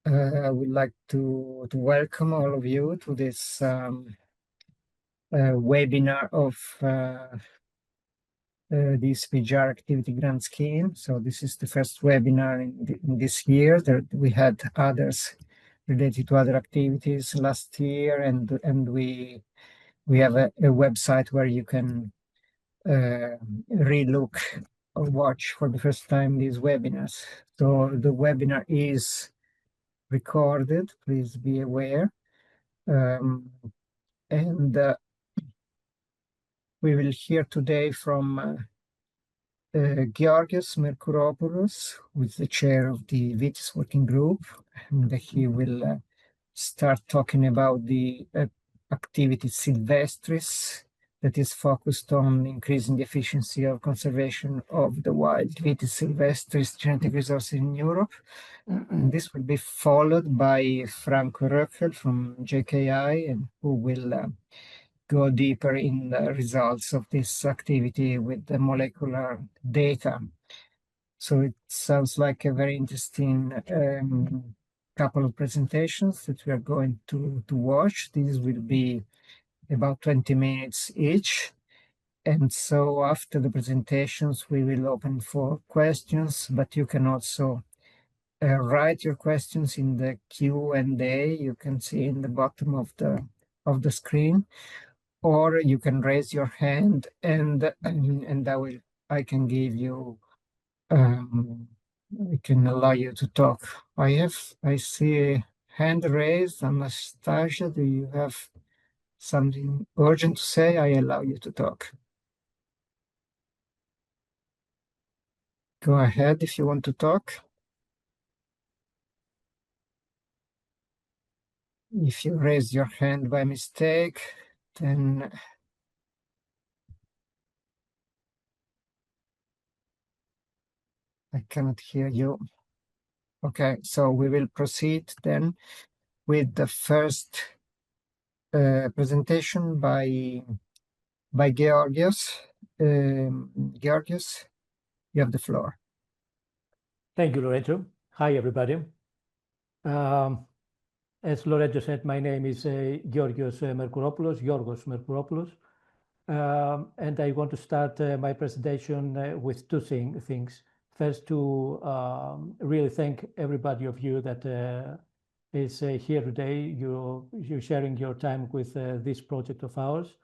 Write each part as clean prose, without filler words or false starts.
I would like to welcome all of you to this webinar of the ECPGR Activity Grant Scheme. So this is the first webinar in this year. We had others related to other activities last year, and we have a website where you can relook or watch for the first time these webinars. So the webinar is recorded, please be aware. And we will hear today from Georgios Merkouropoulos, who is the chair of the Vitis working group, and he will start talking about the activity Sylvestris that is focused on increasing the efficiency of conservation of the wild Vitis sylvestris genetic resources in Europe. And this will be followed by Franco Röckel from JKI, and who will go deeper in the results of this activity with the molecular data. So it sounds like a very interesting couple of presentations that we are going to watch. These will be about 20 minutes each. And so after the presentations, we will open for questions, but you can also write your questions in the Q&A you can see in the bottom of the screen, or you can raise your hand and I can give you I can allow you to talk. I see a hand raised. Anastasia, do you have something urgent to say? I allow you to talk. Go ahead if you want to talk. If you raise your hand by mistake, then I cannot hear you. Okay, so we will proceed then with the first presentation by Georgios. Georgios, you have the floor. Thank you, Lorenzo. Hi, everybody. As Lorenzo said, my name is Georgios Merkouropoulos, and I want to start my presentation with two things. First, to really thank everybody of you that is here today. You're sharing your time with this project of ours.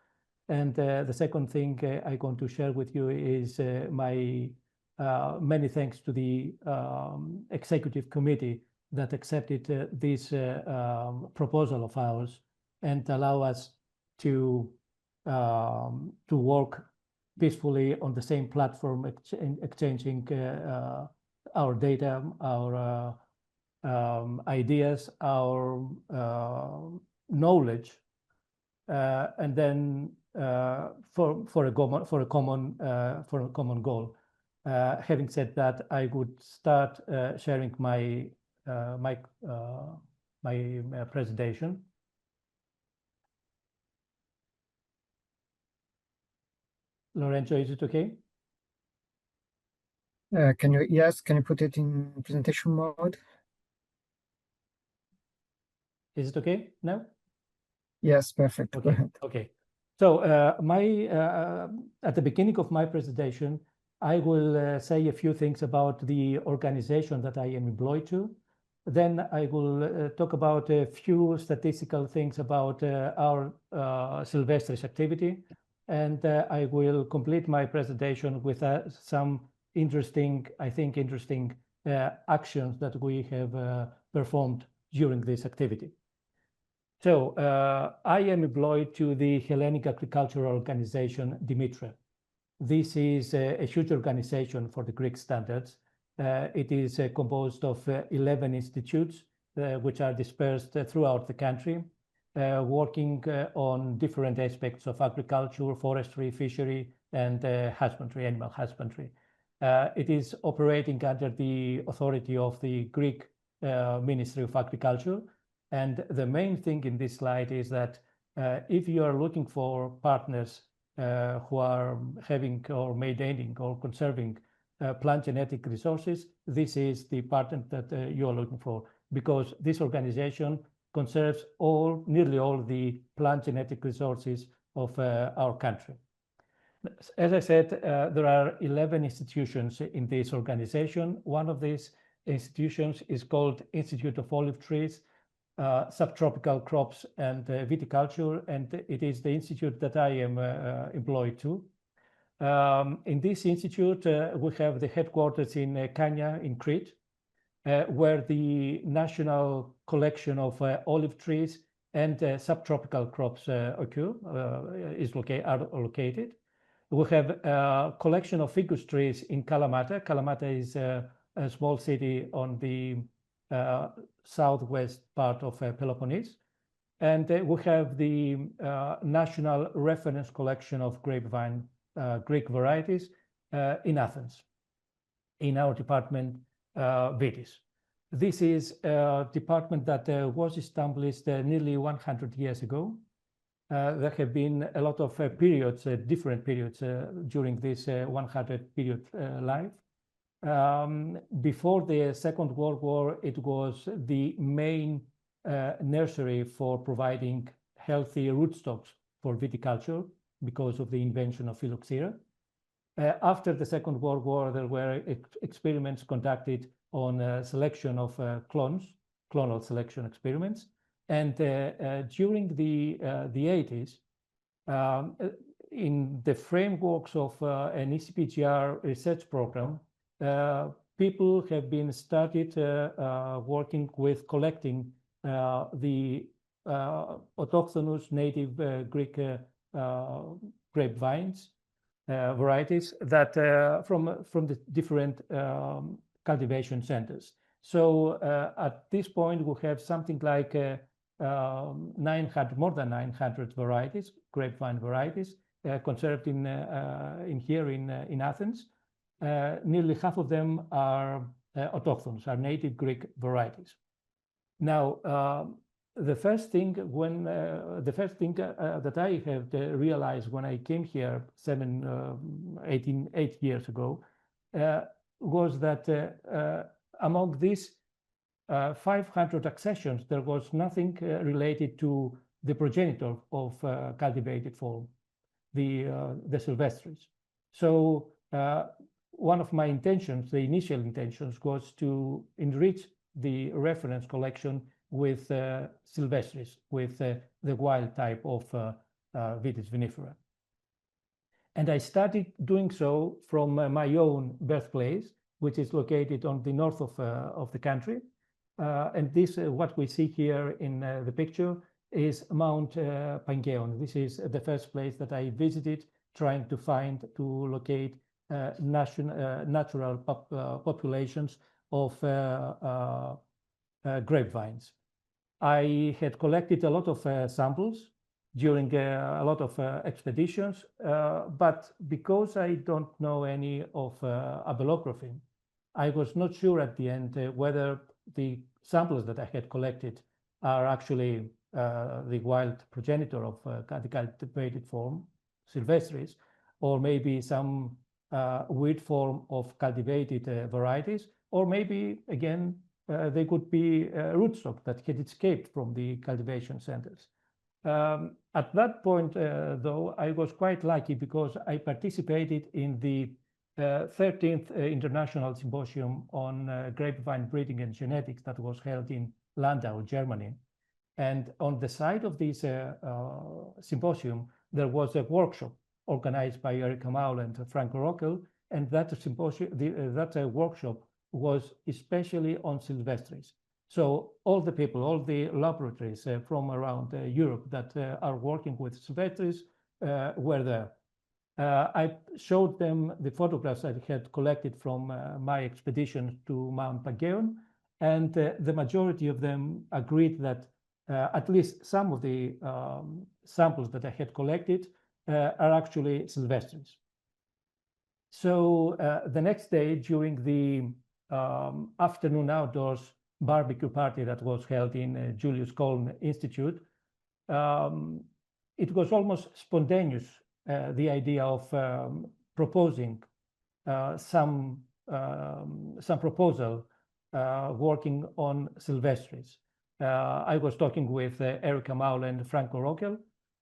And the second thing I want to share with you is my many thanks to the executive committee that accepted this proposal of ours and allow us to work peacefully on the same platform, exchanging our data, our ideas, our knowledge, and then for a common goal. Having said that, I would start sharing my presentation. Lorenzo, is it okay? Can you put it in presentation mode? Is it okay now? Yes, perfect. Okay. Go ahead. Okay. So at the beginning of my presentation, I will say a few things about the organization that I am employed to. Then I will talk about a few statistical things about our Sylvestris activity. And I will complete my presentation with some interesting actions that we have performed during this activity. So I am employed to the Hellenic agricultural organization, Dimitra. This is a huge organization for the Greek standards. It is composed of 11 institutes, which are dispersed throughout the country, working on different aspects of agriculture, forestry, fishery, and husbandry, animal husbandry. It is operating under the authority of the Greek Ministry of Agriculture. And the main thing in this slide is that if you are looking for partners who are having or maintaining or conserving plant genetic resources, this is the partner that you are looking for. because this organization conserves nearly all the plant genetic resources of our country. As I said, there are 11 institutions in this organization. One of these institutions is called Institute of Olive Trees, Subtropical Crops and Viticulture, and it is the institute that I am employed to. In this institute, we have the headquarters in Kania in Crete, where the national collection of olive trees and subtropical crops are located. We have a collection of ficus trees in Kalamata. Kalamata is a small city on the southwest part of Peloponnese. And we have the national reference collection of grapevine Greek varieties in Athens, in our department, Vitis. This is a department that was established nearly 100 years ago. There have been a lot of periods, different periods during this 100 period life. Before the Second World War, it was the main nursery for providing healthy rootstocks for viticulture because of the invention of phylloxera. After the Second World War, there were experiments conducted on selection of clonal selection experiments. And during the 80s, in the frameworks of an ECPGR research program, people have been started working with collecting the autochthonous native Greek grapevines varieties that from the different cultivation centers. So at this point, we have something like 900, more than 900 varieties, grapevine varieties, conserved in here in Athens. Nearly half of them are autochthons, are native Greek varieties. Now, the first thing that I have realized when I came here 8 years ago was that among these 500 accessions, there was nothing related to the progenitor of cultivated form, the Sylvestris. So one of my intentions, the initial intentions, was to enrich the reference collection with Sylvestris, with the wild type of Vitis vinifera. And I started doing so from my own birthplace, which is located on the north of the country. And this, what we see here in the picture, is Mount Pangaeon. This is the first place that I visited, trying to locate natural populations of grapevines. I had collected a lot of samples during a lot of expeditions, but because I don't know any of abelography, I was not sure at the end whether the samples that I had collected are actually the wild progenitor of the cultivated form, Sylvestris, or maybe some weird form of cultivated varieties, or maybe, again, they could be rootstock that had escaped from the cultivation centers. At that point, though, I was quite lucky because I participated in the 13th International Symposium on Grapevine Breeding and Genetics that was held in Landau, Germany. And on the side of this symposium, there was a workshop organized by Erika Maul and Franco Röckel, and that symposium, that workshop was especially on Sylvestris. So all the people, all the laboratories from around Europe that are working with Sylvestris were there. I showed them the photographs I had collected from my expedition to Mount Pangaeon, and the majority of them agreed that at least some of the samples that I had collected are actually Sylvestris. So the next day, during the afternoon outdoors barbecue party that was held in Julius Kühn-Institut, it was almost spontaneous, the idea of proposing some proposal working on Sylvestris. I was talking with Erika Maul and Franco Röckel,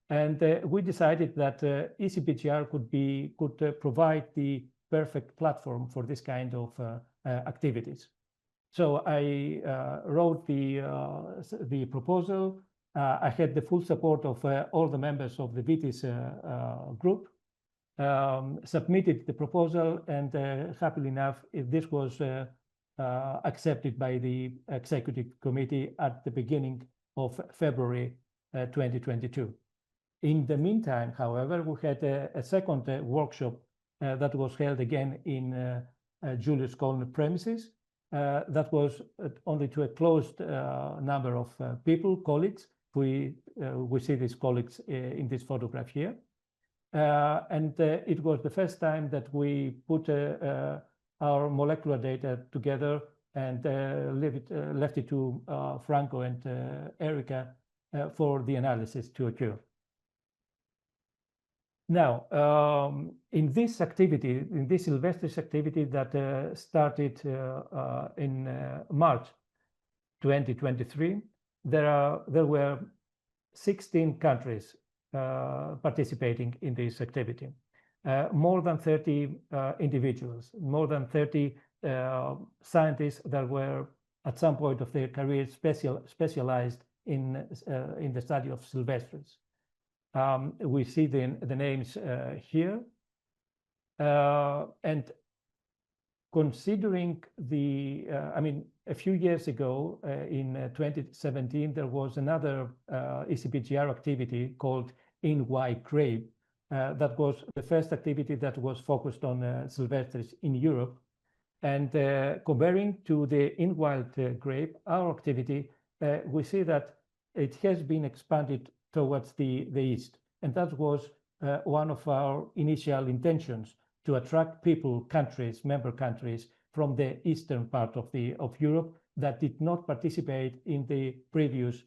and we decided that ECPGR could provide the perfect platform for this kind of activities. So I wrote the proposal. I had the full support of all the members of the Vitis group, submitted the proposal, and happily enough, this was accepted by the executive committee at the beginning of February 2022. In the meantime, however, we had a second workshop that was held again in Julius premises. That was only to a closed number of people, colleagues. We see these colleagues in this photograph here. And it was the first time that we put our molecular data together and left it to Franco and Erika for the analysis to occur. Now, in this activity, in this Sylvestris activity that started in March 2023, there were 16 countries participating in this activity. More than 30 individuals, more than 30 scientists that were at some point of their career specialized in the study of Sylvestris. We see the names here. And considering a few years ago, in 2017, there was another ECPGR activity called In-White Grape. That was the first activity that was focused on Sylvestris in Europe. And comparing to the In-Wild Grape, our activity, we see that it has been expanded towards the east. And that was one of our initial intentions, to attract people, countries, member countries from the eastern part of Europe that did not participate in the previous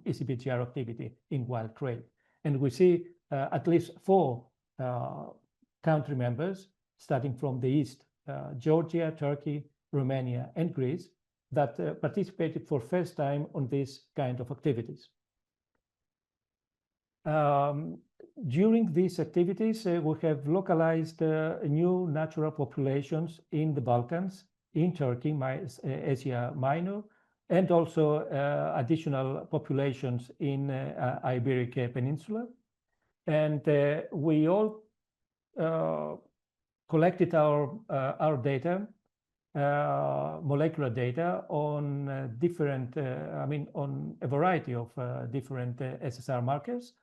ECPGR activity in wild grape. And we see at least 4 country members, starting from the east, Georgia, Turkey, Romania, and Greece, that participated for first time on this kind of activities. During these activities, we have localized new natural populations in the Balkans, in Turkey, Asia Minor, and also additional populations in Iberic Peninsula. And we all collected our data, molecular data on different, on a variety of different SSR markers.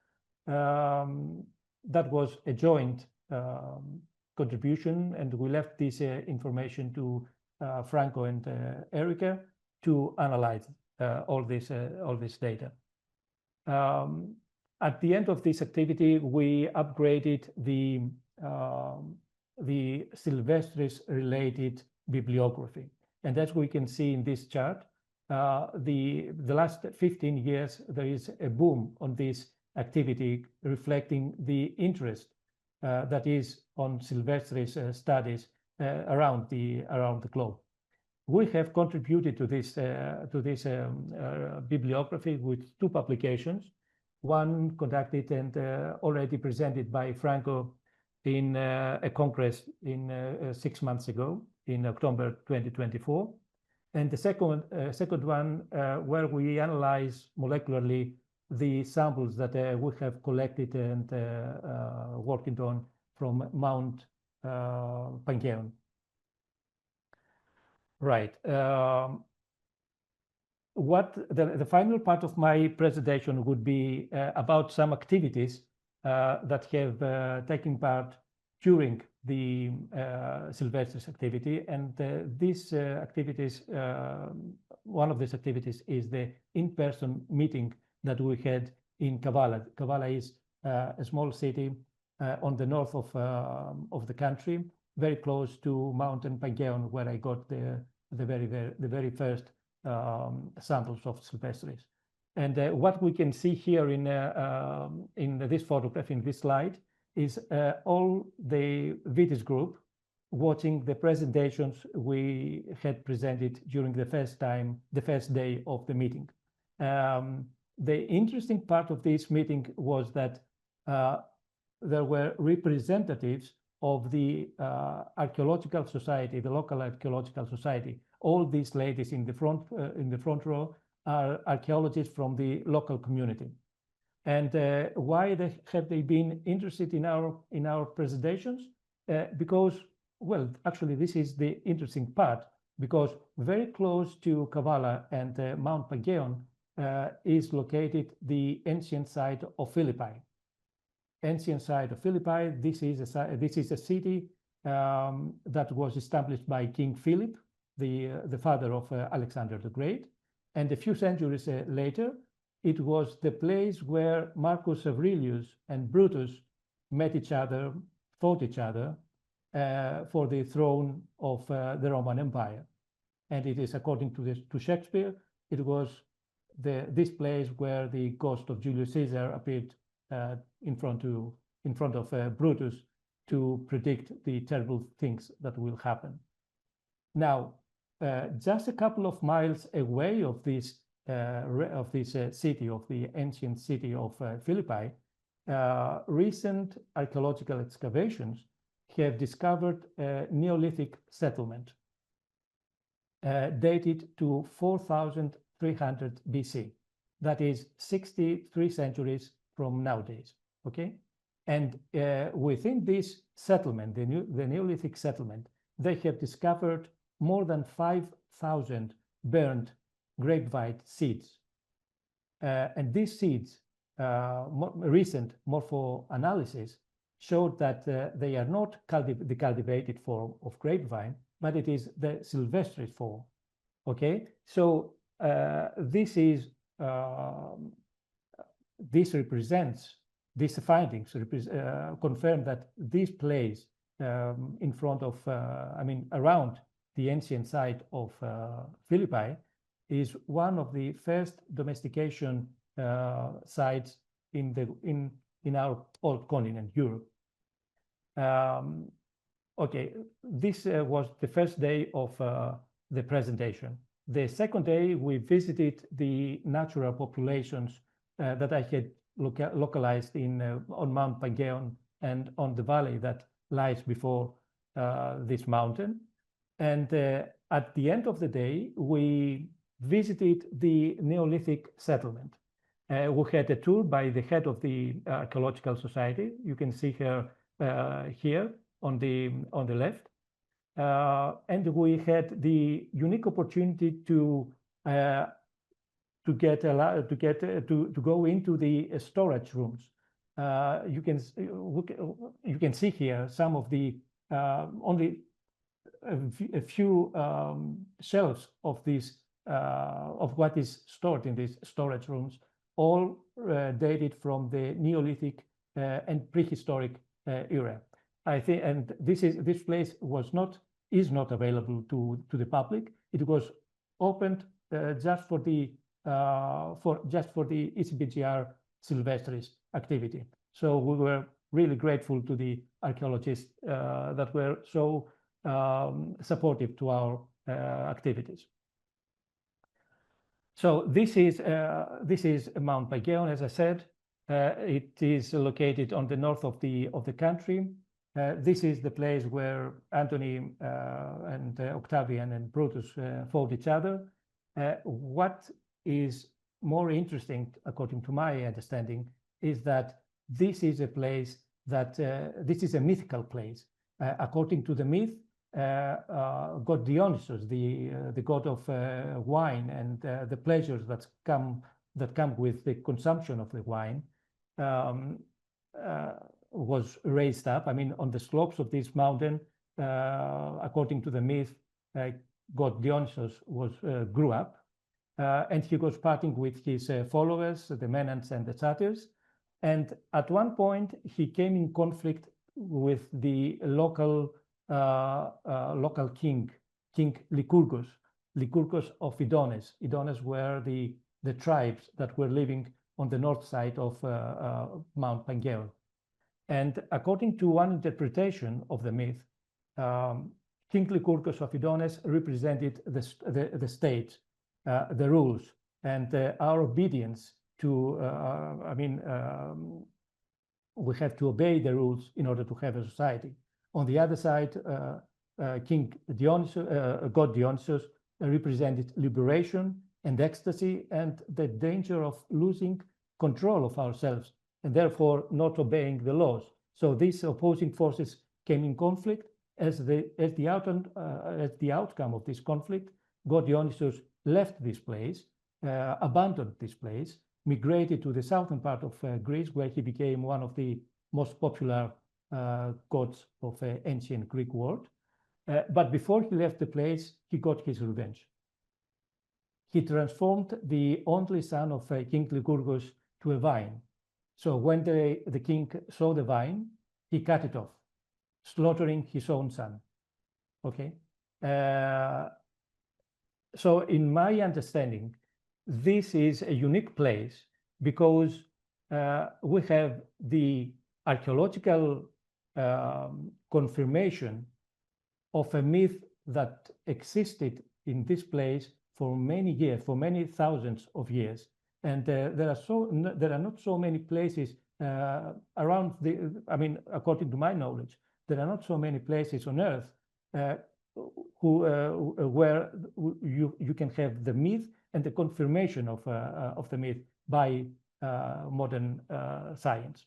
That was a joint contribution, and we left this information to Franco and Erika to analyze all this data. At the end of this activity, we upgraded the Sylvestris-related bibliography, and as we can see in this chart, the last 15 years there is a boom on this activity, reflecting the interest that is on Sylvestris studies around the globe. We have contributed to this bibliography with 2 publications, one conducted and already presented by Franco in a congress in 6 months ago, in October 2024, and the second one where we analyze molecularly the samples that we have collected and working on from Mount Pangaeon. Right. What the final part of my presentation would be about some activities that have taken part during the Sylvestris activity, and these activities, one of these activities is the in-person meeting that we had in Kavala. Kavala is a small city on the north of the country, very close to Mountain Pangaeon, where I got the very first samples of Sylvestris. And what we can see here in this photograph, in this slide, is all the Vitis group watching the presentations we had presented during the first day of the meeting. The interesting part of this meeting was that there were representatives of the archaeological society, the local archaeological society. All these ladies in the front row are archaeologists from the local community. And why have they been interested in our presentations? Because, well, actually, this is the interesting part, because very close to Kavala and Mount Pagaeon is located the ancient site of Philippi. Ancient site of Philippi. This is a city that was established by King Philip, the father of Alexander the Great, and a few centuries later, it was the place where Marcus Aurelius and Brutus met each other, fought each other for the throne of the Roman Empire. And it is, according to Shakespeare, it was this place where the ghost of Julius Caesar appeared in front of Brutus to predict the terrible things that will happen. Now, just a couple of miles away of this city, of the ancient city of Philippi, recent archaeological excavations have discovered a Neolithic settlement dated to 4,300 BC. That is 63 centuries from nowadays, okay? And within this settlement, the Neolithic settlement, they have discovered more than 5,000 burned grapevine seeds. And these seeds, recent morpho-analysis showed that they are not the cultivated form of grapevine, but it is the Sylvestris form, okay? So these findings confirm that this place in front of, around the ancient site of Philippi is one of the first domestication sites in our old continent, Europe. Okay, this was the first day of the presentation. The second day, we visited the natural populations that I had localized on Mount Pagaeon and on the valley that lies before this mountain. And at the end of the day, we visited the Neolithic settlement. We had a tour by the head of the Archaeological Society. You can see her here on the left. And we had the unique opportunity to go into the storage rooms. You can see here some of the only a few shelves of this of what is stored in these storage rooms, all dated from the Neolithic and prehistoric era. I think, and this place is not available to the public. It was opened just for the ECPGR Sylvestris activity. So we were really grateful to the archaeologists that were so supportive to our activities. So this is Mount Pagaeon, as I said. It is located on the north of the country. This is the place where Antony and Octavian and Brutus fought each other. What is more interesting, according to my understanding, is that this is a place that this is a mythical place. According to the myth, God Dionysus, the god of wine and the pleasures that come with the consumption of the wine, was raised up. I mean, on the slopes of this mountain, according to the myth, God Dionysus grew up, and he was partying with his followers, the Menans and the Satyrs. And at one point, he came in conflict with the local king Lycurgus of Idones. Idones were the tribes that were living on the north side of Mount Pagaeon. And according to one interpretation of the myth, King Lycurgus of Idones represented the state, the rules, and our obedience to, we have to obey the rules in order to have a society. On the other side, King Dionysus, God Dionysus, represented liberation and ecstasy and the danger of losing control of ourselves and therefore not obeying the laws. So these opposing forces came in conflict. As the outcome of this conflict, God Dionysus left this place, abandoned this place, migrated to the southern part of Greece, where he became one of the most popular gods of ancient Greek world. But before he left the place, he got his revenge. He transformed the only son of King Lycurgus to a vine. So when the king saw the vine, he cut it off, slaughtering his own son. Okay. So in my understanding, this is a unique place because we have the archaeological confirmation of a myth that existed in this place for many years, for many thousands of years. And there are not so many places around according to my knowledge, there are not so many places on Earth where you can have the myth and the confirmation of the myth by modern science.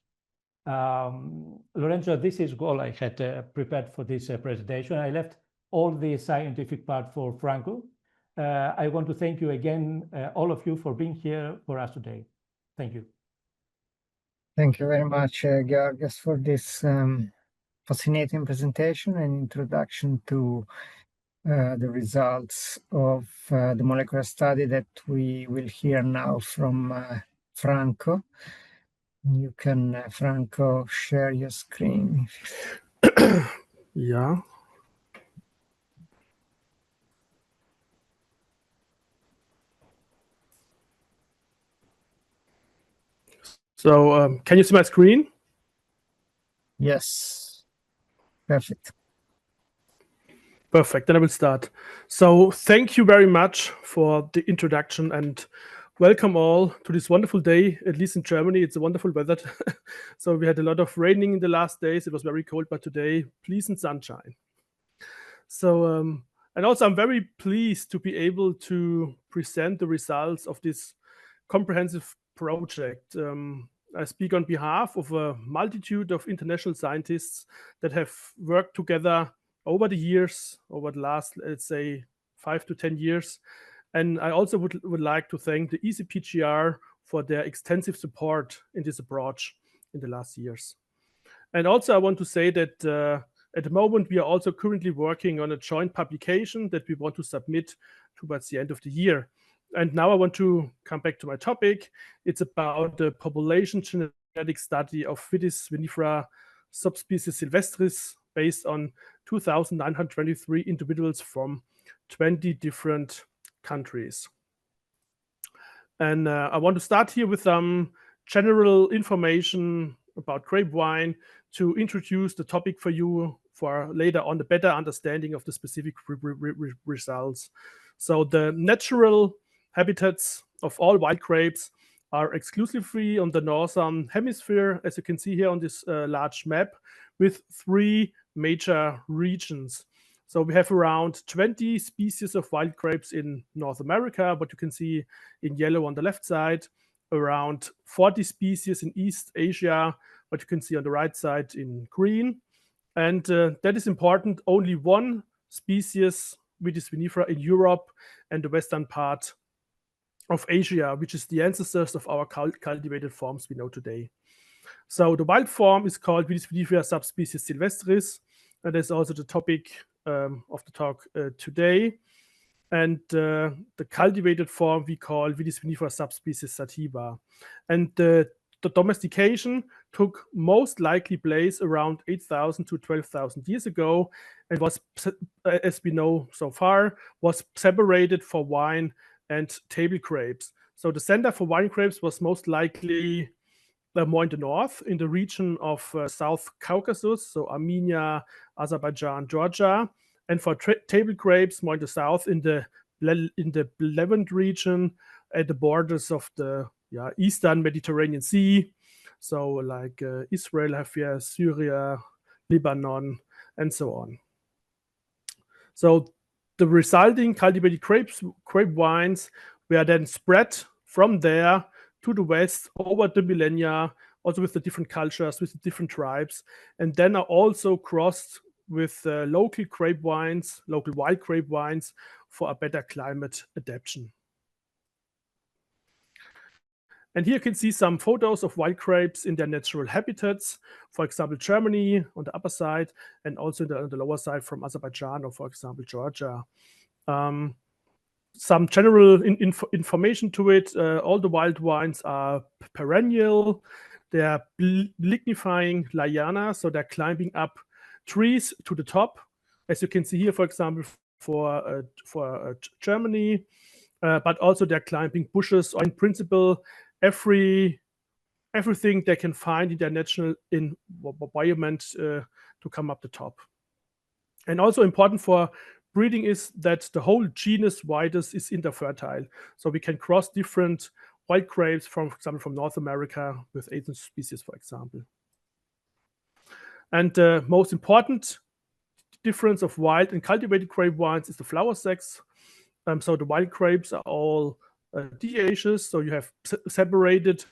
Lorenzo, this is all I had prepared for this presentation. I left all the scientific part for Franco. I want to thank you again, all of you, for being here for us today. Thank you. Thank you very much, Georgios, for this fascinating presentation and introduction to the results of the molecular study that we will hear now from Franco. You can, Franco, share your screen. Yeah. So can you see my screen? Yes. Perfect. Perfect. Then I will start. So thank you very much for the introduction and welcome all to this wonderful day. At least in Germany, it's a wonderful weather. So we had a lot of raining in the last days. It was very cold, but today, pleasant sunshine. So, and also I'm very pleased to be able to present the results of this comprehensive project. I speak on behalf of a multitude of international scientists that have worked together over the years, over the last, let's say, 5 to 10 years. And I also would like to thank the ECPGR for their extensive support in this approach in the last years. And also I want to say that at the moment, we are also currently working on a joint publication that we want to submit towards the end of the year. And now I want to come back to my topic. It's about the population genetic study of Vitis vinifera subspecies Sylvestris based on 2,923 individuals from 20 different countries. And I want to start here with some general information about grape wine to introduce the topic for you for later on the better understanding of the specific results. So the natural habitats of all wild grapes are exclusively on the northern hemisphere, as you can see here on this large map, with 3 major regions. So we have around 20 species of wild grapes in North America, what you can see in yellow on the left side, around 40 species in East Asia, what you can see on the right side in green. And that is important, only 1 species, Vitis vinifera, in Europe and the western part of Asia, which is the ancestors of our cultivated forms we know today. So the wild form is called Vitis vinifera subspecies Sylvestris, and that's also the topic of the talk today. And the cultivated form we call Vitis vinifera subspecies sativa. And the domestication took most likely place around 8,000 to 12,000 years ago and was, as we know so far, was separated for wine and table grapes. So the center for wine grapes was most likely more in the north, in the region of South Caucasus, so Armenia, Azerbaijan, Georgia, and for table grapes, more in the south, in the Levant region, at the borders of the eastern Mediterranean Sea, so like Israel, Hafia, Syria, Lebanon, and so on. So the resulting cultivated grape wines were then spread from there to the west over the millennia, also with the different cultures, with the different tribes, and then are also crossed with local grape wines, local wild grape wines, for a better climate adaptation. And here you can see some photos of wild grapes in their natural habitats. For example, Germany on the upper side, and also on the lower side from Azerbaijan or, for example, Georgia. Some general information to it. All the wild wines are perennial. They are lignifying liana, so they're climbing up trees to the top. As you can see here, for example, for Germany, but also they're climbing bushes, or in principle, everything they can find in their natural environment to come up the top. And also important for breeding is that the whole genus Vitis is interfertile. So we can cross different wild grapes from, for example, from North America with Asian species, for example. And the most important difference of wild and cultivated grape wines is the flower sex. So the wild grapes are all dioecious, so you have separated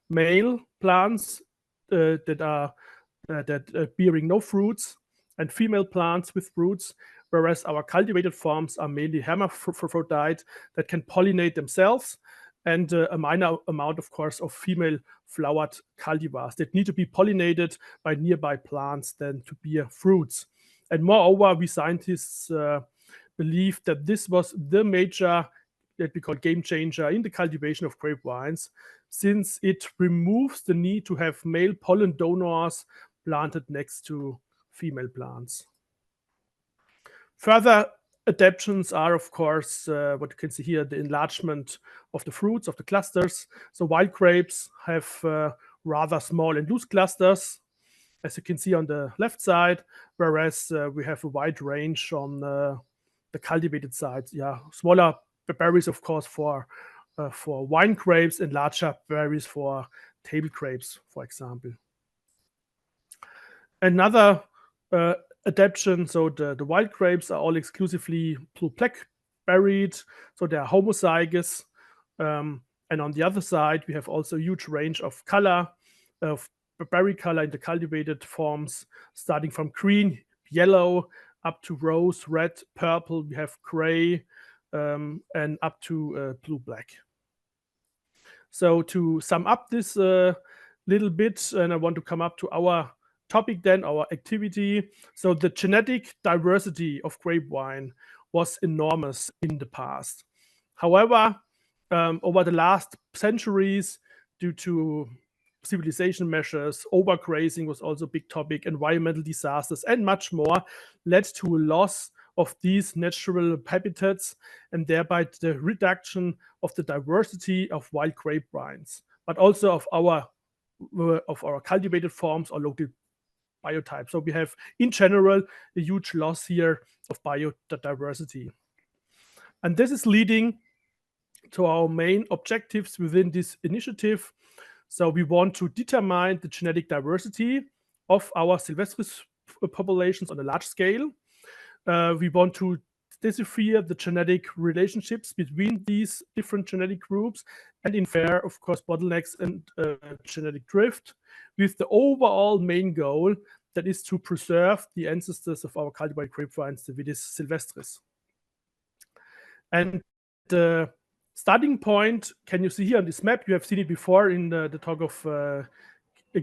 male plants that are bearing no fruits, and female plants with fruits, whereas our cultivated forms are mainly hermaphrodite that can pollinate themselves, and a minor amount, of course, of female flowered cultivars that need to be pollinated by nearby plants then to bear fruits. And moreover, we scientists believe that this was the major, that we call game changer in the cultivation of grape wines, since it removes the need to have male pollen donors planted next to female plants. Further adaptations are, of course, what you can see here, the enlargement of the fruits, of the clusters. So wild grapes have rather small and loose clusters, as you can see on the left side, whereas we have a wide range on the cultivated side. Yeah, smaller berries, of course, for wine grapes, and larger berries for table grapes, for example. Another adaptation, so the wild grapes are all exclusively blue-black berried, so they are homozygous. And on the other side, we have also a huge range of color, of berry color in the cultivated forms, starting from green, yellow, up to rose, red, purple. We have gray, and up to blue-black. So to sum up this little bit, and I want to come up to our topic then, our activity. So the genetic diversity of grape wine was enormous in the past. However, over the last centuries, due to civilization measures, overgrazing was also a big topic, environmental disasters, and much more, led to a loss of these natural habitats, and thereby the reduction of the diversity of wild grape wines, but also of our cultivated forms or local biotypes. So we have, in general, a huge loss here of biodiversity. And this is leading to our main objectives within this initiative. So we want to determine the genetic diversity of our Sylvestris populations on a large scale. We want to decipher the genetic relationships between these different genetic groups and infer, of course, bottlenecks and genetic drift, with the overall main goal that is to preserve the ancestors of our cultivated grape vines, the Vitis sylvestris. And the starting point, can you see here on this map? You have seen it before in the talk of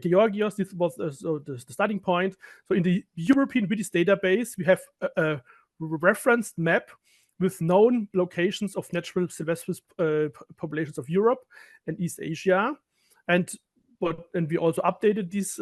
Georgios. This was the starting point. So in the European Vitis database, we have a referenced map with known locations of natural Sylvestris populations of Europe and East Asia. And we also updated this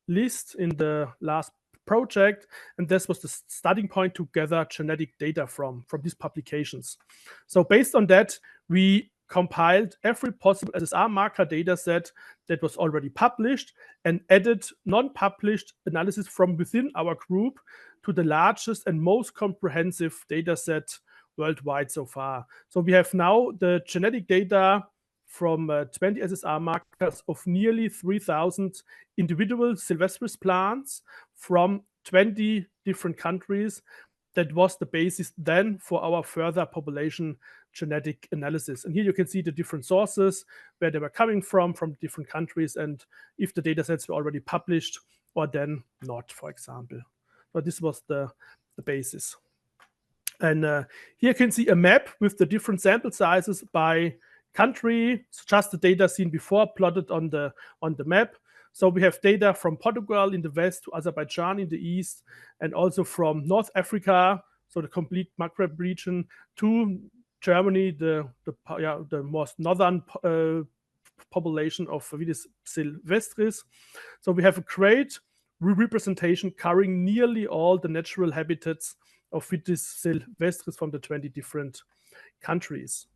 list in the last project, and this was the starting point to gather genetic data from these publications. So based on that, we compiled every possible SSR marker data set that was already published and added non-published analysis from within our group to the largest and most comprehensive data set worldwide so far. So we have now the genetic data from 20 SSR markers of nearly 3,000 individual Sylvestris plants from 20 different countries. That was the basis then for our further population genetic analysis. And here you can see the different sources, where they were coming from different countries, and if the data sets were already published or then not, for example. So this was the basis. And here you can see a map with the different sample sizes by country. So just the data seen before plotted on the map. So we have data from Portugal in the west to Azerbaijan in the east, and also from North Africa, so the complete Maghreb region, to Germany, the most northern population of Vitis Sylvestris. So we have a great representation covering nearly all the natural habitats of Vitis Sylvestris from the 20 different countries.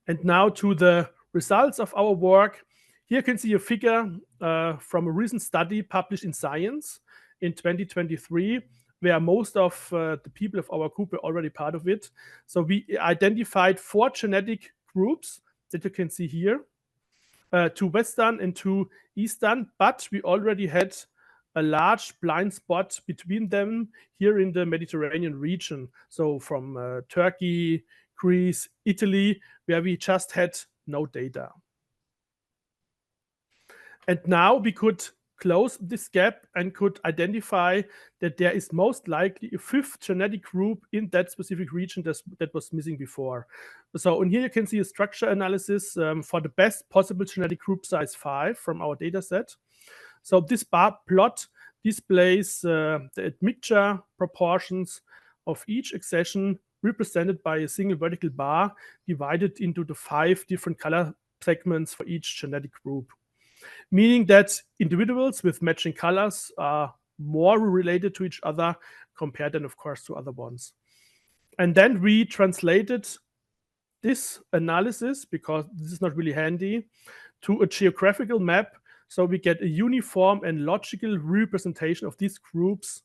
And now to the results of our work. Here you can see a figure from a recent study published in Science in 2023, where most of the people of our group were already part of it. So we identified 4 genetic groups that you can see here, 2 Western and 2 Eastern, but we already had a large blind spot between them here in the Mediterranean region. So from Turkey, Greece, Italy, where we just had no data. And now we could close this gap and could identify that there is most likely a 5th genetic group in that specific region that was missing before. So in here you can see a structure analysis for the best possible genetic group size 5 from our data set. So this bar plot displays the admixture proportions of each accession represented by a single vertical bar divided into the 5 different color segments for each genetic group, meaning that individuals with matching colors are more related to each other compared then, of course, to other ones. And then we translated this analysis, because this is not really handy, to a geographical map, so we get a uniform and logical representation of these groups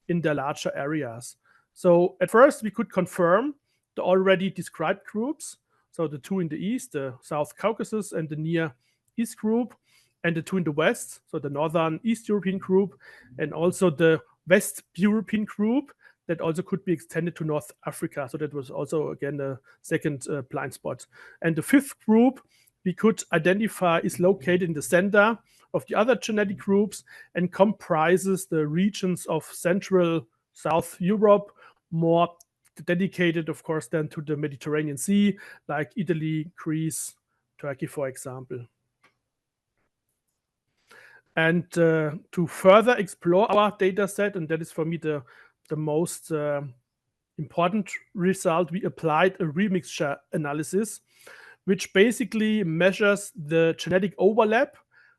in their larger areas. So at first we could confirm the already described groups, so the 2 in the east, the South Caucasus and the Near East group, and the 2 in the west, so the Northern East European group, and also the West European group that also could be extended to North Africa. So that was also, again, the second blind spot. And the 5th group we could identify is located in the center of the other genetic groups and comprises the regions of Central South Europe, more dedicated, of course, then to the Mediterranean Sea, like Italy, Greece, Turkey, for example. And to further explore our data set, and that is for me the most important result, we applied a remixture analysis, which basically measures the genetic overlap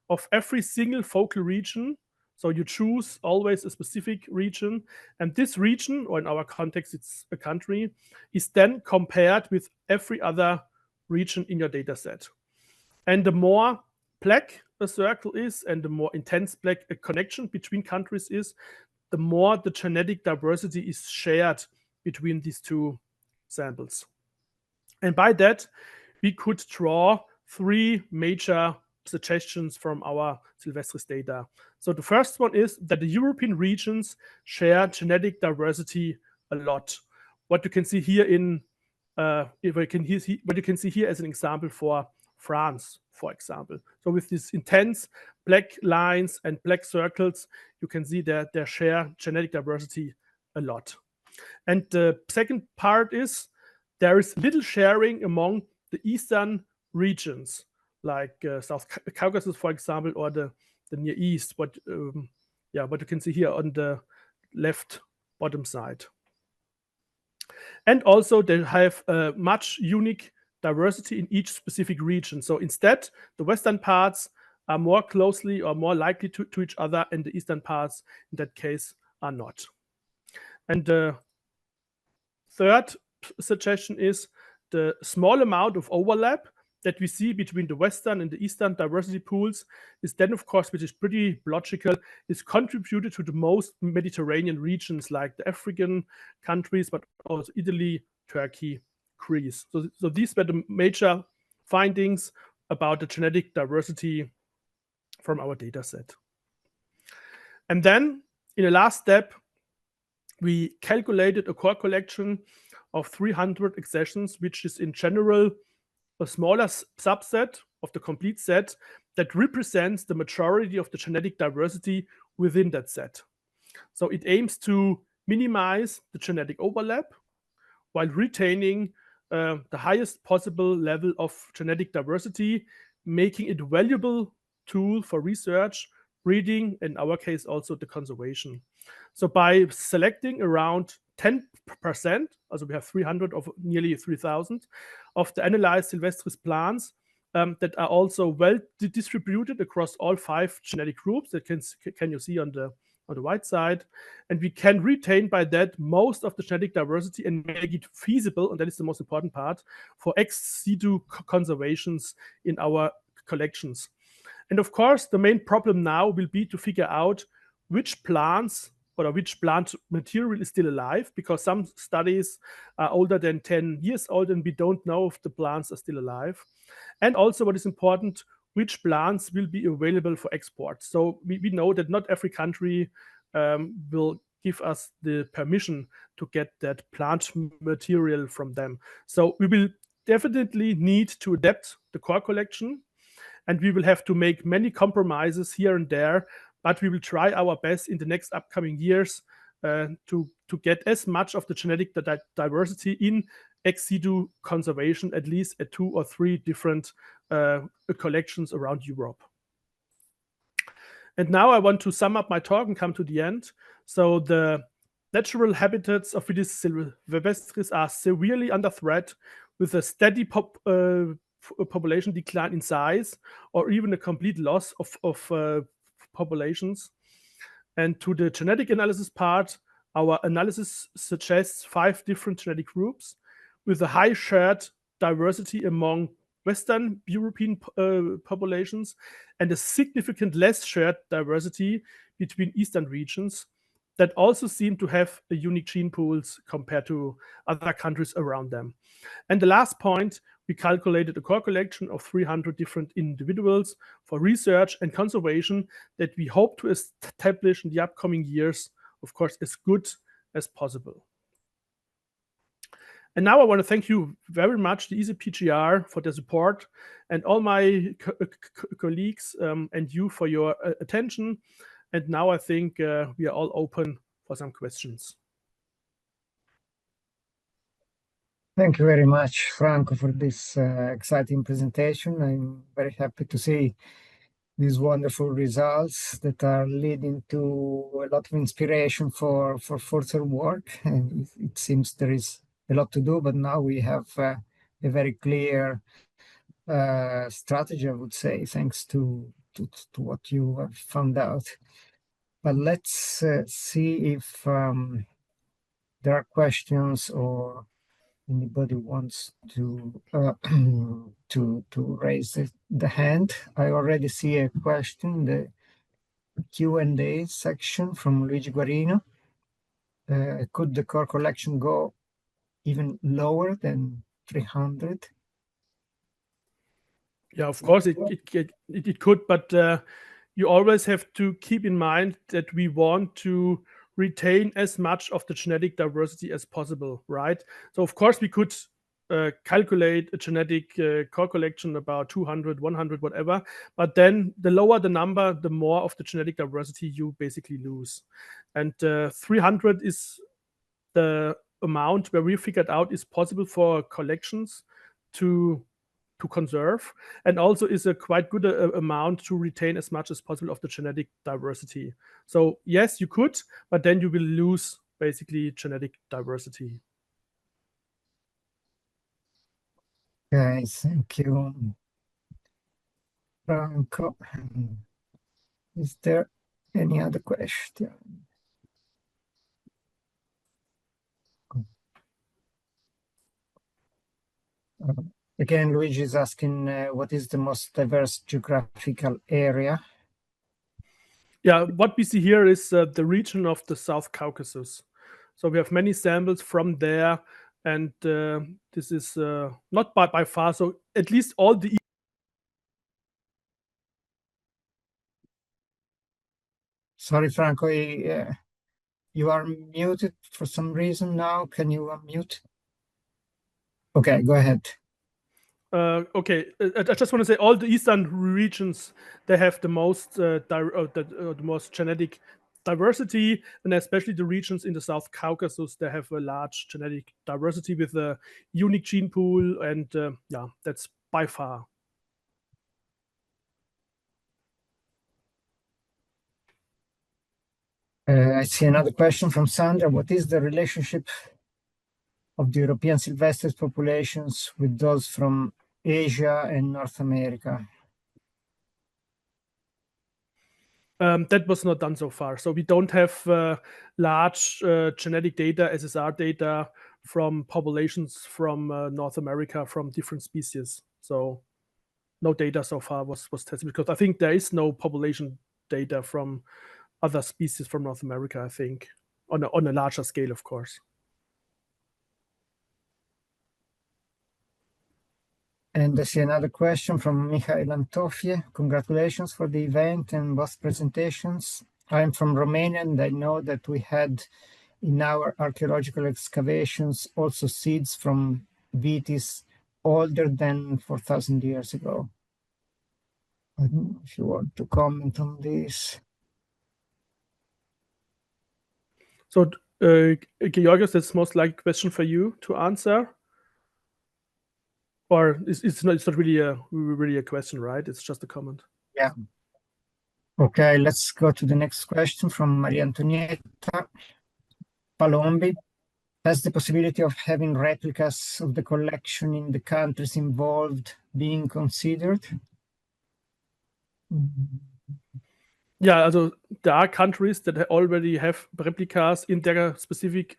of every single focal region. So you choose always a specific region, and this region, or in our context it's a country, is then compared with every other region in your data set. And the more black a circle is and the more intense black a connection between countries is, the more the genetic diversity is shared between these 2 samples. And by that, we could draw 3 major suggestions from our Sylvestris data. So the first one is that the European regions share genetic diversity a lot. What you can see here in what you can see here as an example for France, for example. So with these intense black lines and black circles, you can see that they share genetic diversity a lot. And the second part is there is little sharing among the eastern regions, like South Caucasus, for example, or the Near East. What you can see here on the left bottom side. And also they have much unique diversity in each specific region. So instead, the western parts are more closely or more likely to each other, and the eastern parts, in that case, are not. And the third suggestion is the small amount of overlap that we see between the Western and the Eastern diversity pools is then, of course, which is pretty logical, is contributed to the most Mediterranean regions like the African countries, but also Italy, Turkey, Greece. So these were the major findings about the genetic diversity from our data set. And then in the last step, we calculated a core collection of 300 accessions, which is in general a smaller subset of the complete set that represents the majority of the genetic diversity within that set. So it aims to minimize the genetic overlap while retaining the highest possible level of genetic diversity, making it a valuable tool for research, breeding, in our case also the conservation. So by selecting around 10%, also we have 300 of nearly 3,000 of the analyzed Sylvestris plants that are also well distributed across all 5 genetic groups that can you see on the right side, and we can retain by that most of the genetic diversity and make it feasible, and that is the most important part, for ex situ conservations in our collections. And of course, the main problem now will be to figure out which plants or which plant material is still alive, because some studies are older than 10 years old and we don't know if the plants are still alive. And also what is important, which plants will be available for export. So we know that not every country will give us the permission to get that plant material from them. So we will definitely need to adapt the core collection, and we will have to make many compromises here and there, but we will try our best in the next upcoming years to get as much of the genetic diversity in ex situ conservation, at least at 2 or 3 different collections around Europe. And now I want to sum up my talk and come to the end. So the natural habitats of Vitis sylvestris are severely under threat, with a steady population decline in size, or even a complete loss of populations. And to the genetic analysis part, our analysis suggests 5 different genetic groups with a high shared diversity among Western European populations and a significant less shared diversity between Eastern regions that also seem to have a unique gene pools compared to other countries around them. And the last point, we calculated a core collection of 300 different individuals for research and conservation that we hope to establish in the upcoming years, of course, as good as possible. And now I want to thank you very much, the ECPGR, for the support, and all my colleagues and you for your attention. And now I think we are all open for some questions. Thank you very much, Franco, for this exciting presentation. I'm very happy to see these wonderful results that are leading to a lot of inspiration for further work. And it seems there is a lot to do, but now we have a very clear strategy, I would say, thanks to what you have found out. But let's see if there are questions or anybody wants to to raise the hand. I already see a question, the Q&A section from Luigi Guarino. Could the core collection go even lower than 300? Yeah, of course it could, but you always have to keep in mind that we want to retain as much of the genetic diversity as possible, right? So of course we could calculate a genetic core collection about 200, 100, whatever, but then the lower the number, the more of the genetic diversity you basically lose. And 300 is the amount where we figured out is possible for collections to conserve, and also is a quite good amount to retain as much as possible of the genetic diversity. So yes, you could, but then you will lose basically genetic diversity. Okay, thank you, Franco. Is there any other question? Again, Luigi is asking what is the most diverse geographical area? Yeah, what we see here is the region of the South Caucasus. So we have many samples from there, and this is not by far. So at least all the Sorry, Franco, you are muted for some reason now. Can you unmute? Okay, go ahead. Okay, I just want to say all the eastern regions, they have the most the most genetic diversity, and especially the regions in the South Caucasus, they have a large genetic diversity with a unique gene pool, and yeah, that's by far. I see another question from Sandra. What is the relationship of the European Sylvestris populations with those from Asia and North America? That was not done so far. So we don't have large genetic data, SSR data from populations from North America, from different species. So no data so far was tested, because I think there is no population data from other species from North America, I think, on a larger scale, of course. And I see another question from Michael Antofie. Congratulations for the event and both presentations. I'm from Romania, and I know that we had in our archaeological excavations also seeds from Vitis older than 4,000 years ago. I don't know if you want to comment on this. So, Georgios, that's most likely a question for you to answer. Or it's not really a question, right? It's just a comment. Yeah. Okay, let's go to the next question from Maria Antonietta Palombi. Has the possibility of having replicas of the collection in the countries involved being considered? Yeah, also there are countries that already have replicas in their specific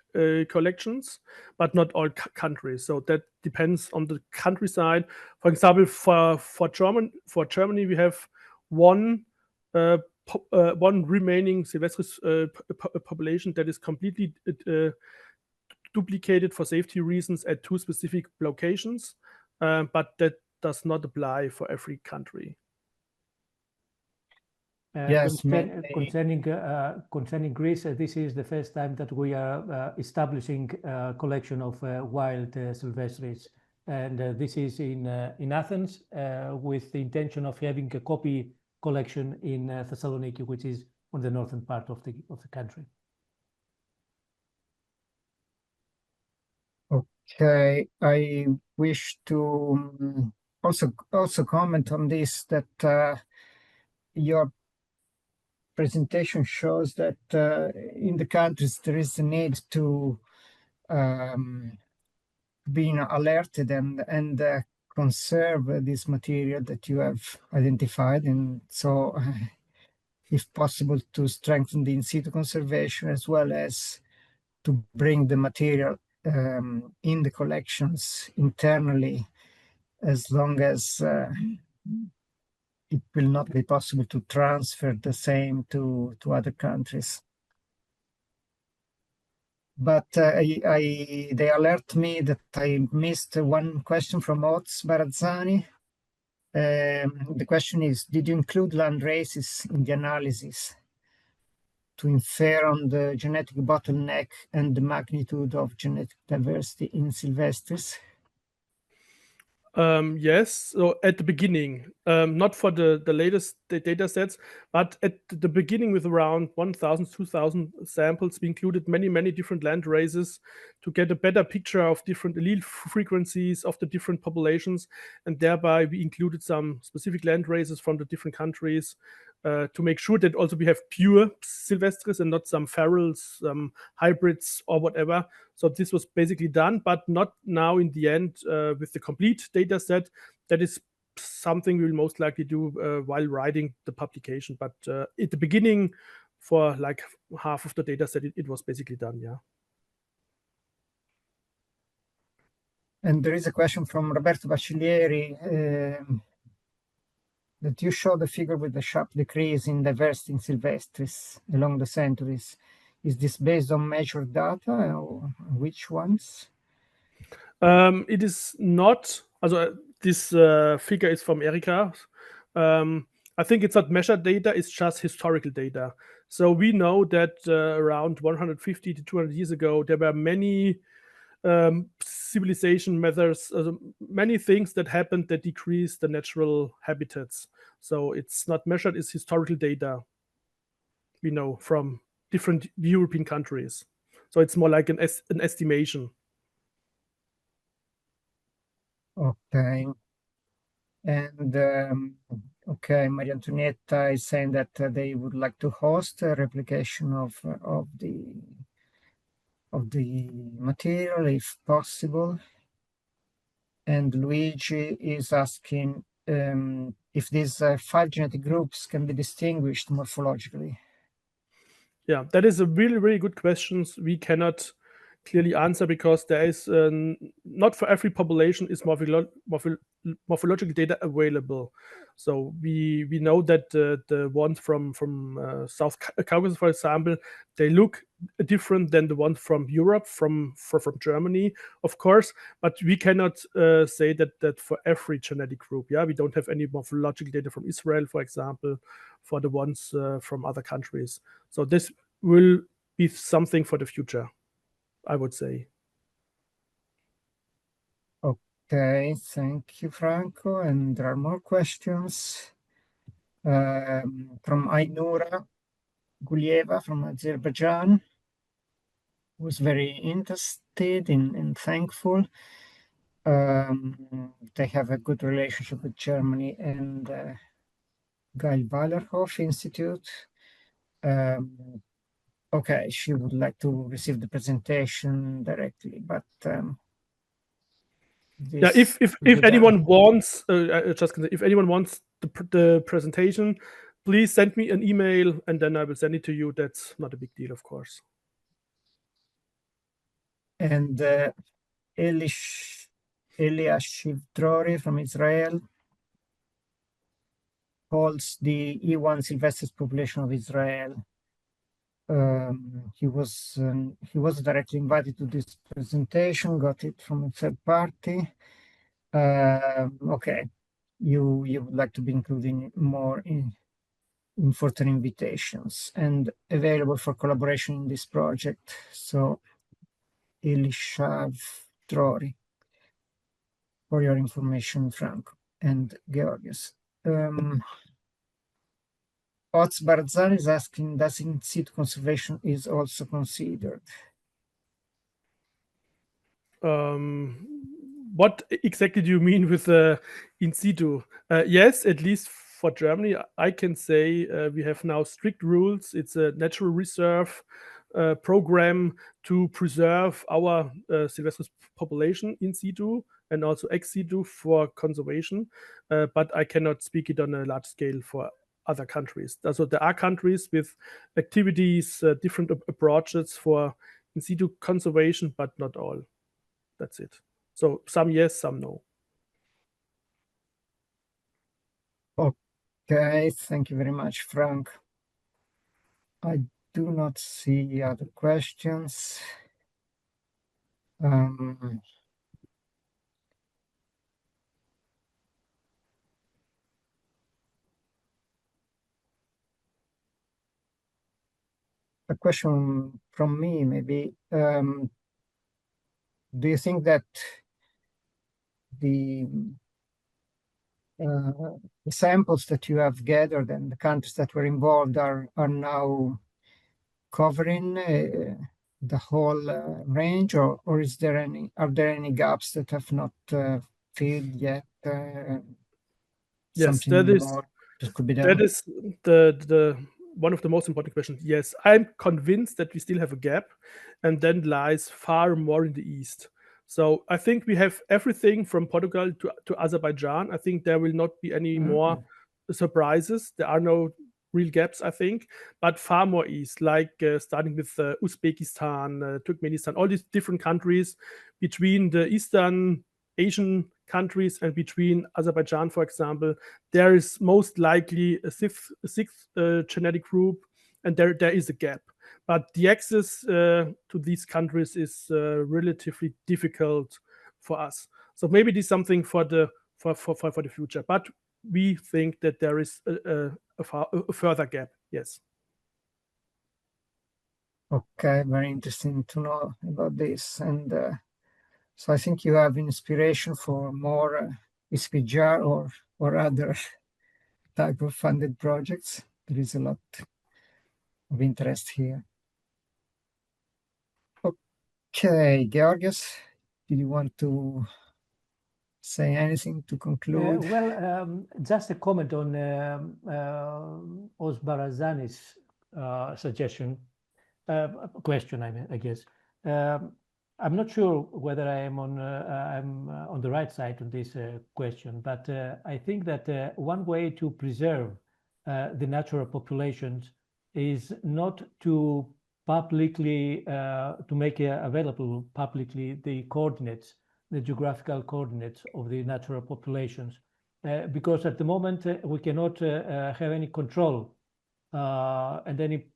collections, but not all countries. So that depends on the countryside. For example, for Germany, we have one remaining Sylvestris population that is completely duplicated for safety reasons at two specific locations, but that does not apply for every country. Yes, concerning Greece, this is the first time that we are establishing a collection of wild Sylvestris, and this is in Athens, with the intention of having a copy collection in Thessaloniki, which is on the northern part of the country. Okay, I wish to also comment on this, that your presentation shows that in the countries there is a need to being alerted and conserve this material that you have identified, and so if possible to strengthen the in situ conservation as well as to bring the material in the collections internally, as long as it will not be possible to transfer the same to other countries. But they alert me that I missed one question from Oz Barazzani. The question is, did you include land races in the analysis to infer on the genetic bottleneck and the magnitude of genetic diversity in Sylvestris? Yes, so at the beginning, not for the latest data sets, but at the beginning with around 1,000, 2,000 samples, we included many different land races to get a better picture of different allele frequencies of the different populations, and thereby we included some specific land races from the different countries to make sure that also we have pure Sylvestris and not some ferals, hybrids or whatever. So this was basically done, but not now in the end with the complete data set. That is something we'll most likely do while writing the publication. But at the beginning, for like half of the data set, it was basically done, yeah. And there is a question from Roberto Bacciglieri that you show the figure with the sharp decrease in diversity in Sylvestris along the centuries. Is this based on measured data, or which ones? It is not. Also, this figure is from Erika. I think it's not measured data, it's just historical data. So we know that around 150 to 200 years ago, there were many civilization methods, many things that happened that decreased the natural habitats. So it's not measured, it's historical data we know from different European countries. So it's more like an estimation. Okay. And okay, Maria Antonietta is saying that they would like to host a replication of the material if possible. And Luigi is asking if these 5 genetic groups can be distinguished morphologically. Yeah, that is a really, really good question. We cannot clearly answer because there is not for every population is morphological data available. So we know that the ones from South Caucasus, for example, they look different than the ones from Europe, from Germany, of course. But we cannot say that for every genetic group. Yeah, we don't have any morphological data from Israel, for example, for the ones from other countries. So this will be something for the future, I would say. Okay, thank you, Franco. And there are more questions from Ainura Gulieva from Azerbaijan, who was very interested and thankful. They have a good relationship with Germany and Guy Wallerhof Institute. Okay, she would like to receive the presentation directly, but yeah, if anyone wants, if anyone wants the presentation, please send me an email and then I will send it to you. That's not a big deal, of course. And Eliashivdrori from Israel holds the E1 Sylvestris population of Israel. He was directly invited to this presentation, got it from a third party. Okay, you would like to be including more in further invitations and available for collaboration in this project. So Elishav Drori, for your information, Franco and Georgios. Ots Barzal is asking, does in situ conservation is also considered? What exactly do you mean with in situ? Yes, at least for Germany, I can say we have now strict rules. It's a natural reserve program to preserve our Sylvestris population in situ and also ex situ for conservation. But I cannot speak it on a large scale for other countries. So there are countries with activities, different approaches for in situ conservation, but not all. That's it. So some yes, some no. Okay, thank you very much, Frank. I do not see other questions. A question from me, maybe. Do you think that the samples that you have gathered and the countries that were involved are now covering the whole range, or are there any gaps that have not filled yet? Yes, that could be done. That is the one of the most important questions. Yes, I'm convinced that we still have a gap, and then lies far more in the east. So I think we have everything from Portugal to Azerbaijan. I think there will not be any more surprises. There are no real gaps, I think, but far more east, like starting with Uzbekistan, Turkmenistan, all these different countries between the eastern Asian countries and between Azerbaijan, for example, there is most likely a sixth genetic group, and there is a gap. But the access to these countries is relatively difficult for us. So maybe this is something for the future. But we think that there is a further gap. Yes. Okay, very interesting to know about this. And so I think you have inspiration for more ECPGR or other type of funded projects. There is a lot of interest here. Okay, Georgios, did you want to say anything to conclude? Just a comment on Osbarazani's suggestion, question, I guess. I'm not sure whether I'm on the right side on this question, but I think that one way to preserve the natural populations is not to publicly to make available publicly the coordinates, the geographical coordinates of the natural populations, because at the moment we cannot have any control and any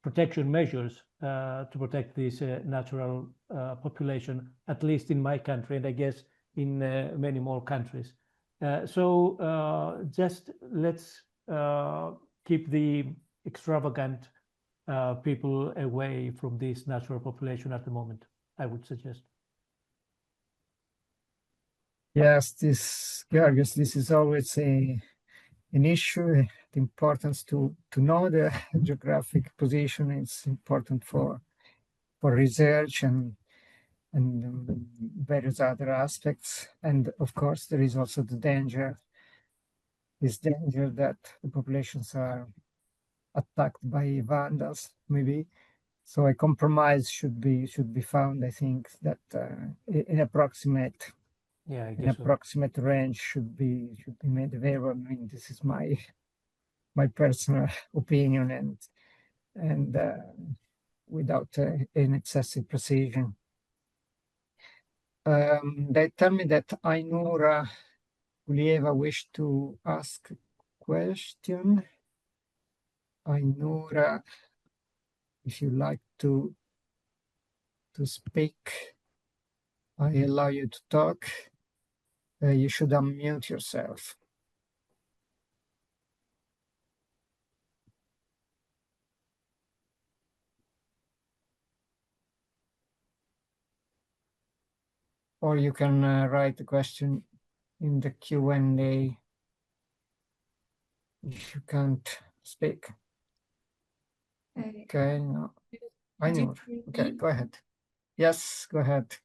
protection measures to protect this natural population, at least in my country, and I guess in many more countries. So just let's keep the extravagant people away from this natural population at the moment, I would suggest. Yes, Georgios, this is always an issue. The importance to know the geographic position is important for research and various other aspects. And of course, there is also the danger that the populations are attacked by vandals, maybe. So a compromise should be found. I think that an approximate range should be made available. I mean, this is my personal opinion, and without an excessive precision. They tell me that Ainura Kulieva wished to ask a question. Ainura, if you like to speak, I allow you to talk. You should unmute yourself. Or you can write the question in the Q&A if you can't speak. Okay, no. I know. Okay, go ahead. Yes, go ahead.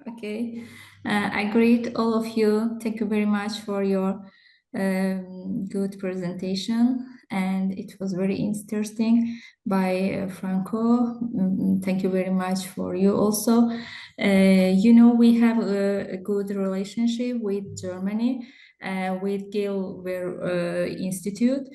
Okay, I greet all of you. Thank you very much for your good presentation, and it was very interesting by Franco. Thank you very much for you also. You know, we have a good relationship with Germany, with Kühn-Institut,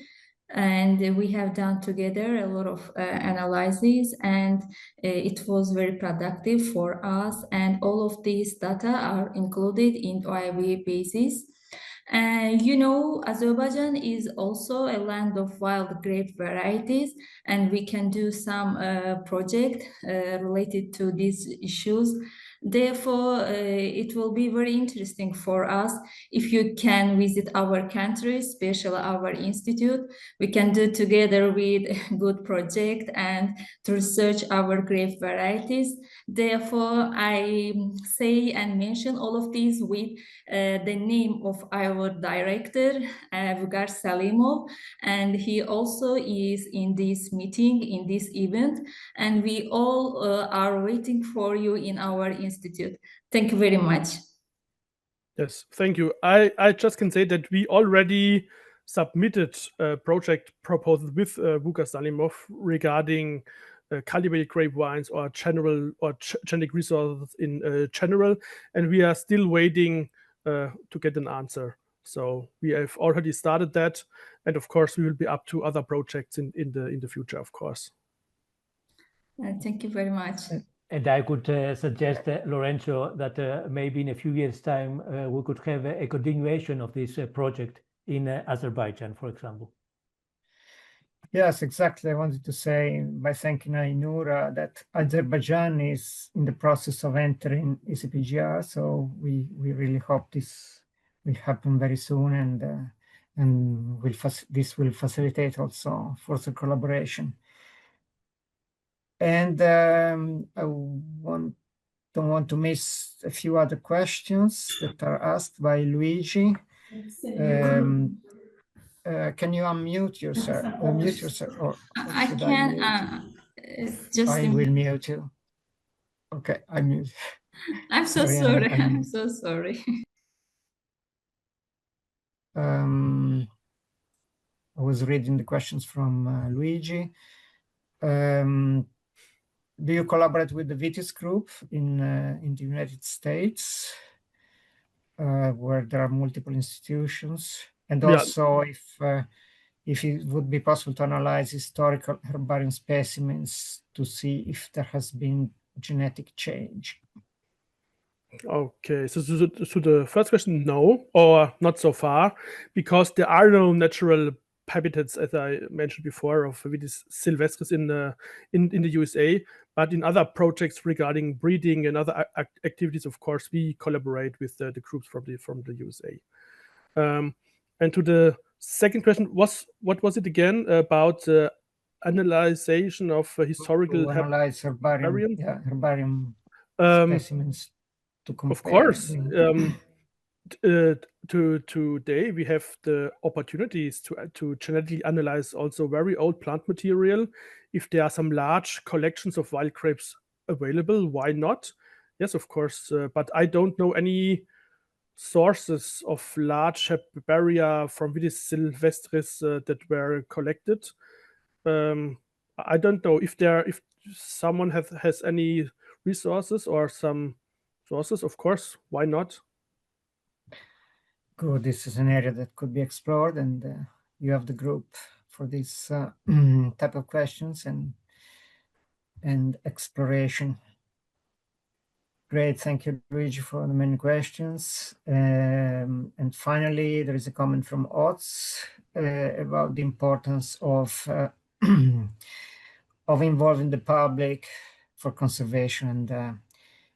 and we have done together a lot of analyses, and it was very productive for us, and all of these data are included in OIV basis. You know, Azerbaijan is also a land of wild grape varieties, and we can do some project related to these issues. Therefore, it will be very interesting for us if you can visit our country, especially our institute. We can do together with a good project and to research our grape varieties. Therefore, I say and mention all of these with the name of our director, Vugar Salimov, and he also is in this meeting, in this event, and we all are waiting for you in our institute. Thank you very much. Yes, thank you. I just can say that we already submitted a project proposal with Vugar Salimov regarding cultivated grape wines or general or genetic resources in general, and we are still waiting to get an answer. So we have already started that, and of course we will be up to other projects in the future, of course. Thank you very much. And I could suggest, Lorenzo, that maybe in a few years' time, we could have a continuation of this project in Azerbaijan, for example. Yes, exactly. I wanted to say by thanking Ainura that Azerbaijan is in the process of entering ECPGR, so we really hope this will happen very soon, and this will facilitate also further collaboration. And I don't want to miss a few other questions that are asked by Luigi. Can you unmute yourself? Mute yourself, or I should can I mute? just. I will mute you. Okay, I mute. I'm so sorry. I'm so sorry. I was reading the questions from Luigi. Do you collaborate with the Vitis group in the United States, where there are multiple institutions? And also, if it would be possible to analyze historical herbarium specimens to see if there has been genetic change. Okay, so to the first question, no, or not so far, because there are no natural habitats, as I mentioned before, of Vitis sylvestris in the USA. But in other projects regarding breeding and other activities, of course, we collaborate with the groups from the USA. And to the second question, what was it again about analyzation of historical to analyze herbarium, herbarium specimens to compare. Of course. Today we have the opportunities to genetically analyze also very old plant material. If there are some large collections of wild grapes available, why not? Yes, of course. But I don't know any sources of large herbaria from Vitis sylvestris that were collected. I don't know if someone has any resources or some sources. Of course, why not? Good. This is an area that could be explored, and you have the group for this type of questions and exploration. Great, thank you, Luigi, for the many questions. And finally, there is a comment from Ots about the importance of of involving the public for conservation, and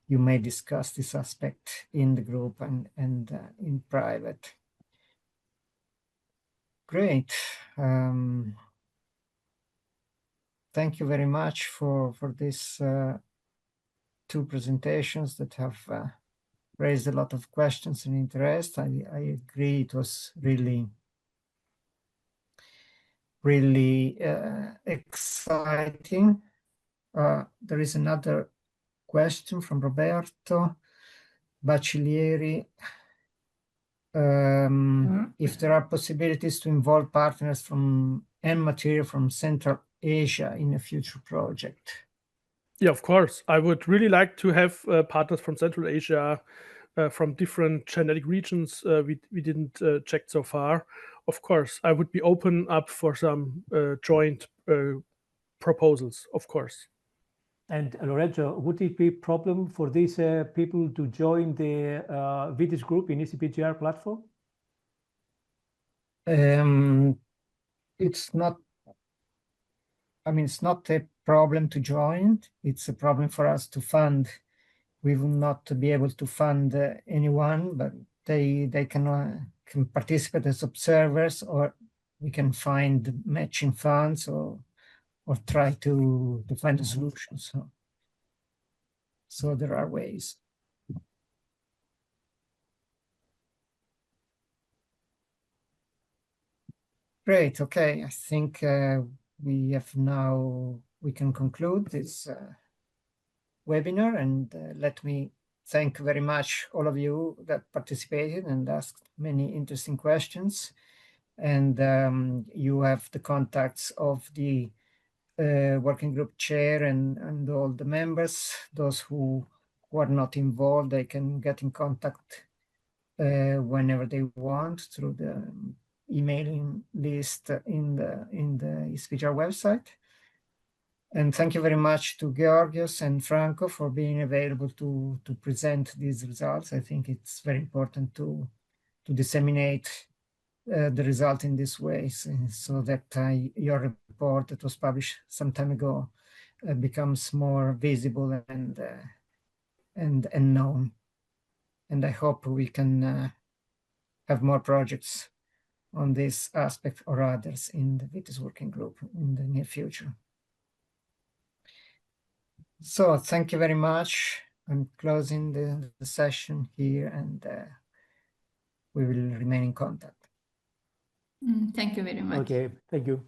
you may discuss this aspect in the group and in private. Great. Thank you very much for these two presentations that have raised a lot of questions and interest. I agree, it was really exciting. There is another question from Roberto Bacilieri. If there are possibilities to involve partners from and material from Central Asia in a future project. Yeah, of course. I would really like to have partners from Central Asia, from different genetic regions we didn't check so far. Of course, I would be open up for some joint proposals, of course. And Lorenzo, would it be a problem for these people to join the Vitis group in ECPGR platform? It's not, I mean, it's not a problem to join. It's a problem for us to fund. We will not be able to fund anyone, but they can participate as observers, or we can find matching funds or try to find a solution. So there are ways. Great. Okay, I think we can conclude this webinar, and let me thank very much all of you that participated and asked many interesting questions. And you have the contacts of the working group chair and all the members. Those who are not involved, they can get in contact whenever they want through the emailing list in the ECPGR website. And thank you very much to Georgios and Franco for being available to present these results. I think it's very important to disseminate the result in this way, so that your report that was published some time ago becomes more visible and known. And I hope we can have more projects on this aspect or others in the Vitis working group in the near future. So thank you very much. I'm closing the session here, and we will remain in contact. Thank you very much. Okay, thank you.